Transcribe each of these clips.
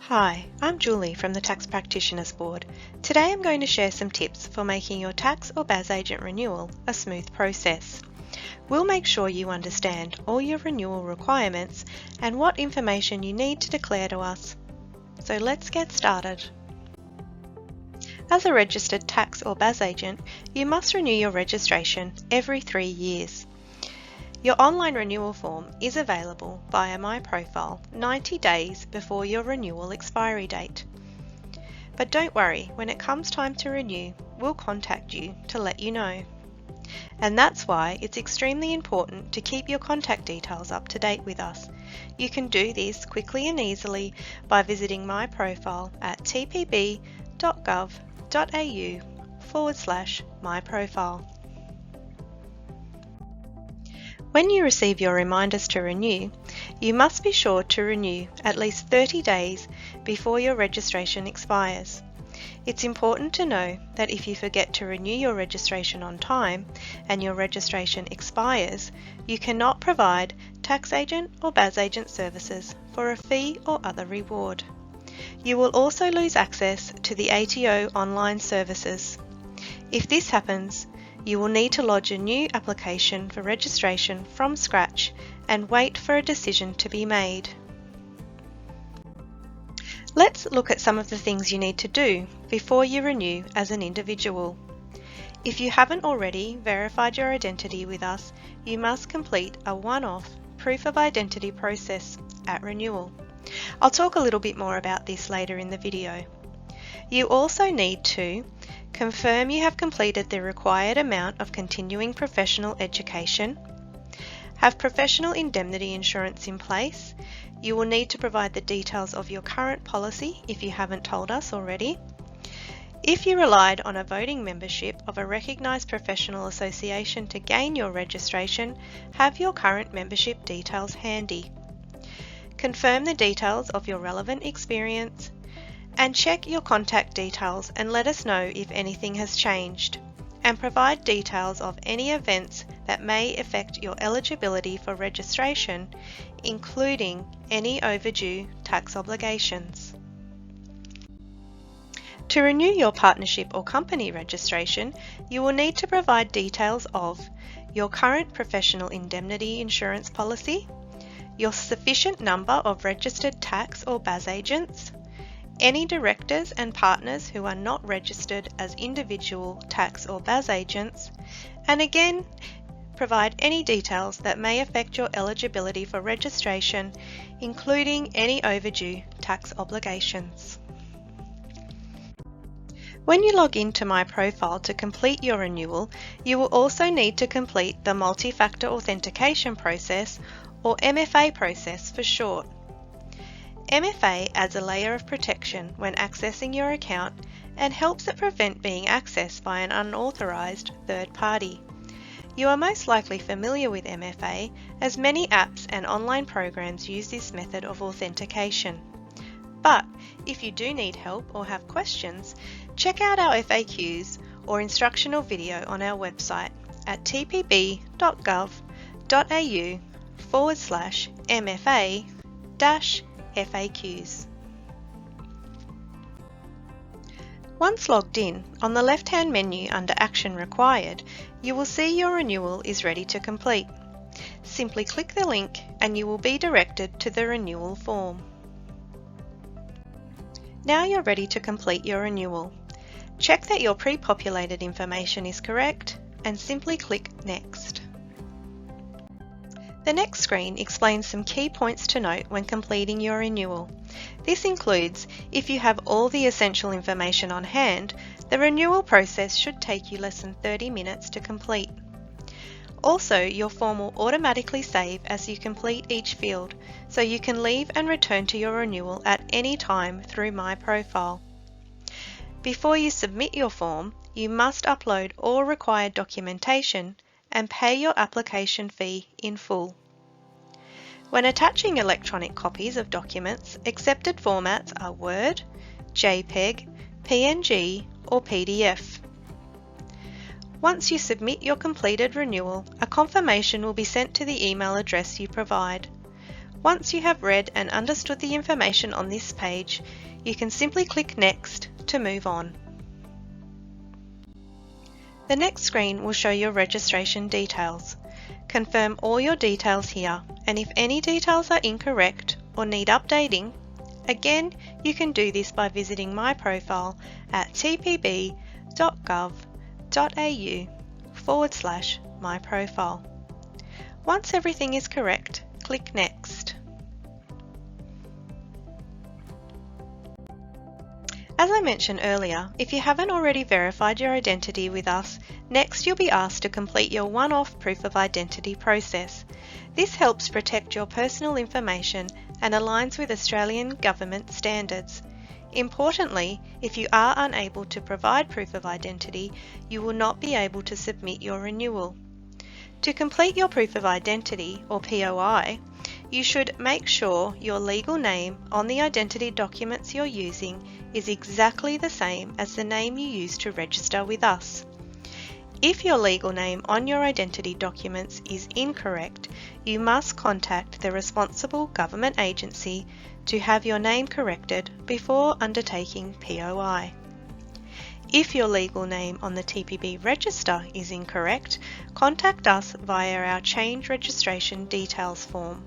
Hi, I'm Julie from the Tax Practitioners Board. Today I'm going to share some tips for making your tax or BAS agent renewal a smooth process. We'll make sure you understand all your renewal requirements and what information you need to declare to us. So let's get started. As a registered tax or BAS agent, you must renew your registration every 3 years. Your online renewal form is available via My Profile 90 days before your renewal expiry date. But don't worry, when it comes time to renew, we'll contact you to let you know. And that's why it's extremely important to keep your contact details up to date with us. You can do this quickly and easily by visiting My Profile at tpb.gov.au/myprofile. When you receive your reminders to renew, you must be sure to renew at least 30 days before your registration expires. It's important to know that if you forget to renew your registration on time and your registration expires, you cannot provide tax agent or BAS agent services for a fee or other reward. You will also lose access to the ATO online services. If this happens, you will need to lodge a new application for registration from scratch and wait for a decision to be made. Let's look at some of the things you need to do before you renew as an individual. If you haven't already verified your identity with us, you must complete a one-off proof of identity process at renewal. I'll talk a little bit more about this later in the video. You also need to confirm you have completed the required amount of continuing professional education, have professional indemnity insurance in place. You will need to provide the details of your current policy if you haven't told us already. If you relied on a voting membership of a recognised professional association to gain your registration, have your current membership details handy. Confirm the details of your relevant experience, and check your contact details and let us know if anything has changed, and provide details of any events that may affect your eligibility for registration, including any overdue tax obligations. To renew your partnership or company registration, you will need to provide details of your current professional indemnity insurance policy, your sufficient number of registered tax or BAS agents, any directors and partners who are not registered as individual tax or BAS agents, and again, provide any details that may affect your eligibility for registration, including any overdue tax obligations. When you log into My Profile to complete your renewal, you will also need to complete the multi-factor authentication process, or MFA process for short. MFA adds a layer of protection when accessing your account and helps it prevent being accessed by an unauthorised third party. You are most likely familiar with MFA, as many apps and online programs use this method of authentication. But if you do need help or have questions, check out our FAQs or instructional video on our website at tpb.gov.au/MFA-FAQs. Once logged in, on the left-hand menu under Action Required, you will see your renewal is ready to complete. Simply click the link and you will be directed to the renewal form. Now you're ready to complete your renewal. Check that your pre-populated information is correct and simply click Next. The next screen explains some key points to note when completing your renewal. This includes, if you have all the essential information on hand, the renewal process should take you less than 30 minutes to complete. Also, your form will automatically save as you complete each field, so you can leave and return to your renewal at any time through My Profile. Before you submit your form, you must upload all required documentation and pay your application fee in full. When attaching electronic copies of documents, accepted formats are Word, JPEG, PNG or PDF. Once you submit your completed renewal, a confirmation will be sent to the email address you provide. Once you have read and understood the information on this page, you can simply click Next to move on. The next screen will show your registration details. Confirm all your details here, and if any details are incorrect or need updating, again, you can do this by visiting my profile at tpb.gov.au/myprofile. Once everything is correct, click Next. As I mentioned earlier, if you haven't already verified your identity with us, next you'll be asked to complete your one-off proof of identity process. This helps protect your personal information and aligns with Australian government standards. Importantly, if you are unable to provide proof of identity, you will not be able to submit your renewal. To complete your proof of identity, or POI, you should make sure your legal name on the identity documents you're using is exactly the same as the name you use to register with us. If your legal name on your identity documents is incorrect, you must contact the responsible government agency to have your name corrected before undertaking POI. If your legal name on the TPB register is incorrect, contact us via our Change Registration Details form.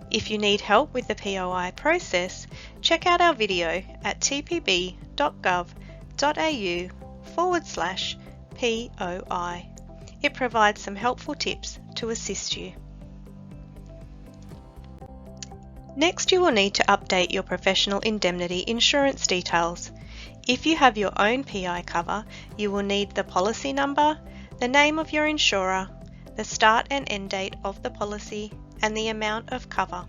If you need help with the POI process, check out our video at tpb.gov.au/POI. It provides some helpful tips to assist you. Next, you will need to update your professional indemnity insurance details. If you have your own PI cover, you will need the policy number, the name of your insurer, the start and end date of the policy, and the amount of cover.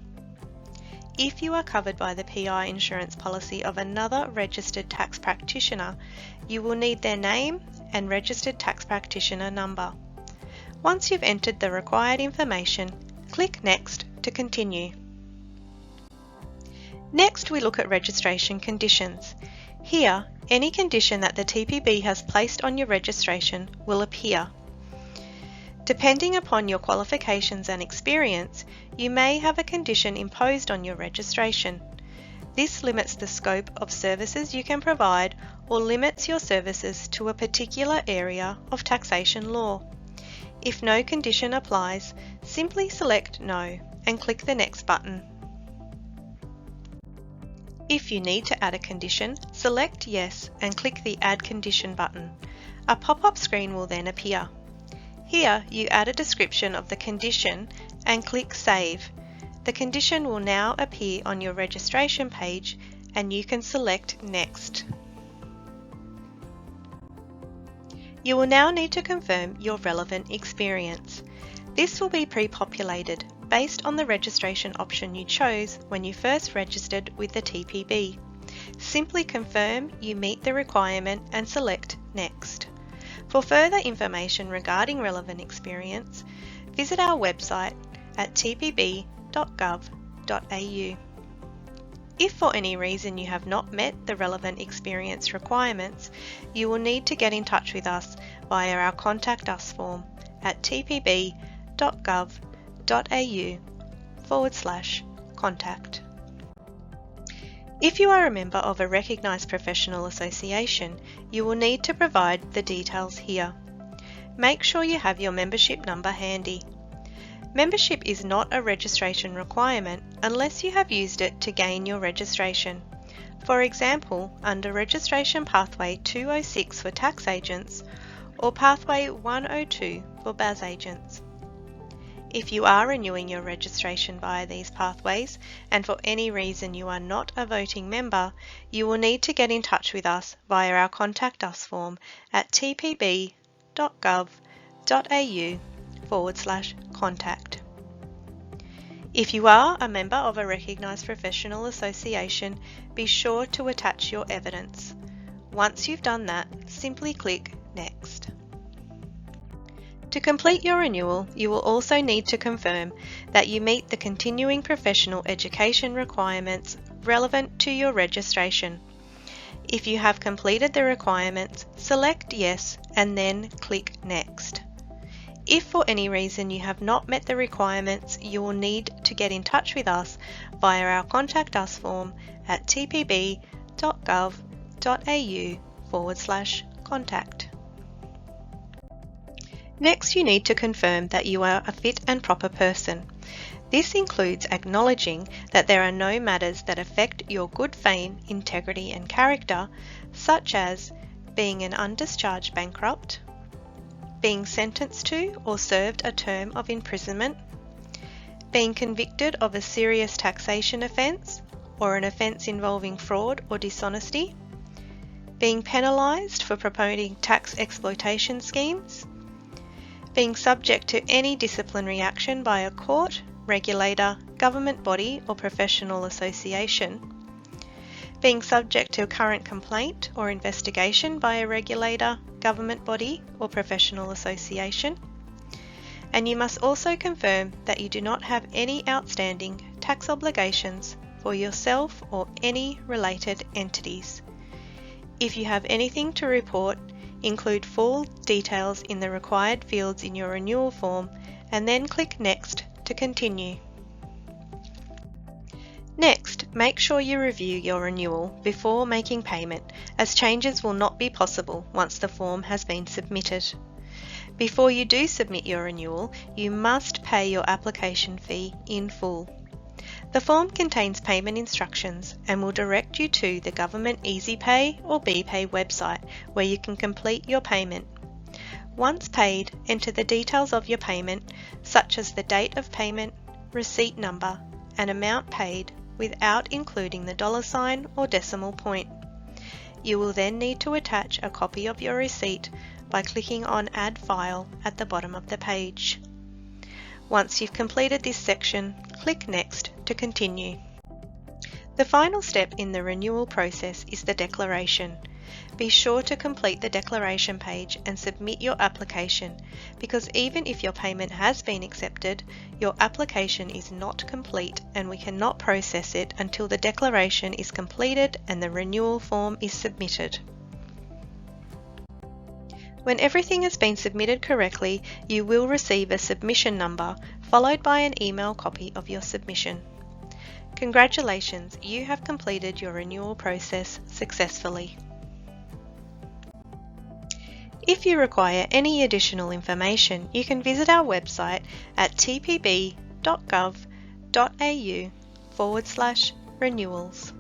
If you are covered by the PI insurance policy of another registered tax practitioner, you will need their name and registered tax practitioner number. Once you've entered the required information, click Next to continue. Next, we look at registration conditions. Here, any condition that the TPB has placed on your registration will appear. Depending upon your qualifications and experience, you may have a condition imposed on your registration. This limits the scope of services you can provide or limits your services to a particular area of taxation law. If no condition applies, simply select No and click the Next button. If you need to add a condition, select Yes and click the Add Condition button. A pop-up screen will then appear. Here, you add a description of the condition and click Save. The condition will now appear on your registration page and you can select Next. You will now need to confirm your relevant experience. This will be pre-populated based on the registration option you chose when you first registered with the TPB. Simply confirm you meet the requirement and select Next. For further information regarding relevant experience, visit our website at tpb.gov.au. If for any reason you have not met the relevant experience requirements, you will need to get in touch with us via our Contact Us form at tpb.gov.au/contact. If you are a member of a recognised professional association, you will need to provide the details here. Make sure you have your membership number handy. Membership is not a registration requirement unless you have used it to gain your registration. For example, under Registration Pathway 206 for tax agents or Pathway 102 for BAS agents. If you are renewing your registration via these pathways and for any reason you are not a voting member, you will need to get in touch with us via our Contact Us form at tpb.gov.au/contact. If you are a member of a recognised professional association, be sure to attach your evidence. Once you've done that, simply click Next. To complete your renewal, you will also need to confirm that you meet the continuing professional education requirements relevant to your registration. If you have completed the requirements, select Yes and then click Next. If for any reason you have not met the requirements, you will need to get in touch with us via our Contact Us form at tpb.gov.au/contact. Next, you need to confirm that you are a fit and proper person. This includes acknowledging that there are no matters that affect your good fame, integrity and character, such as being an undischarged bankrupt, being sentenced to or served a term of imprisonment, being convicted of a serious taxation offence or an offence involving fraud or dishonesty, being penalised for promoting tax exploitation schemes, being subject to any disciplinary action by a court, regulator, government body or professional association, being subject to a current complaint or investigation by a regulator, government body or professional association, and you must also confirm that you do not have any outstanding tax obligations for yourself or any related entities. If you have anything to report, include full details in the required fields in your renewal form and then click Next to continue. Next, make sure you review your renewal before making payment, as changes will not be possible once the form has been submitted. Before you do submit your renewal, you must pay your application fee in full. The form contains payment instructions and will direct you to the Government EasyPay or BPay website where you can complete your payment. Once paid, enter the details of your payment, such as the date of payment, receipt number, and amount paid, without including the $ or decimal point. You will then need to attach a copy of your receipt by clicking on Add File at the bottom of the page. Once you've completed this section, click Next to continue. The final step in the renewal process is the declaration. Be sure to complete the declaration page and submit your application, because even if your payment has been accepted, your application is not complete and we cannot process it until the declaration is completed and the renewal form is submitted. When everything has been submitted correctly, you will receive a submission number followed by an email copy of your submission. Congratulations, you have completed your renewal process successfully. If you require any additional information, you can visit our website at tpb.gov.au/renewals.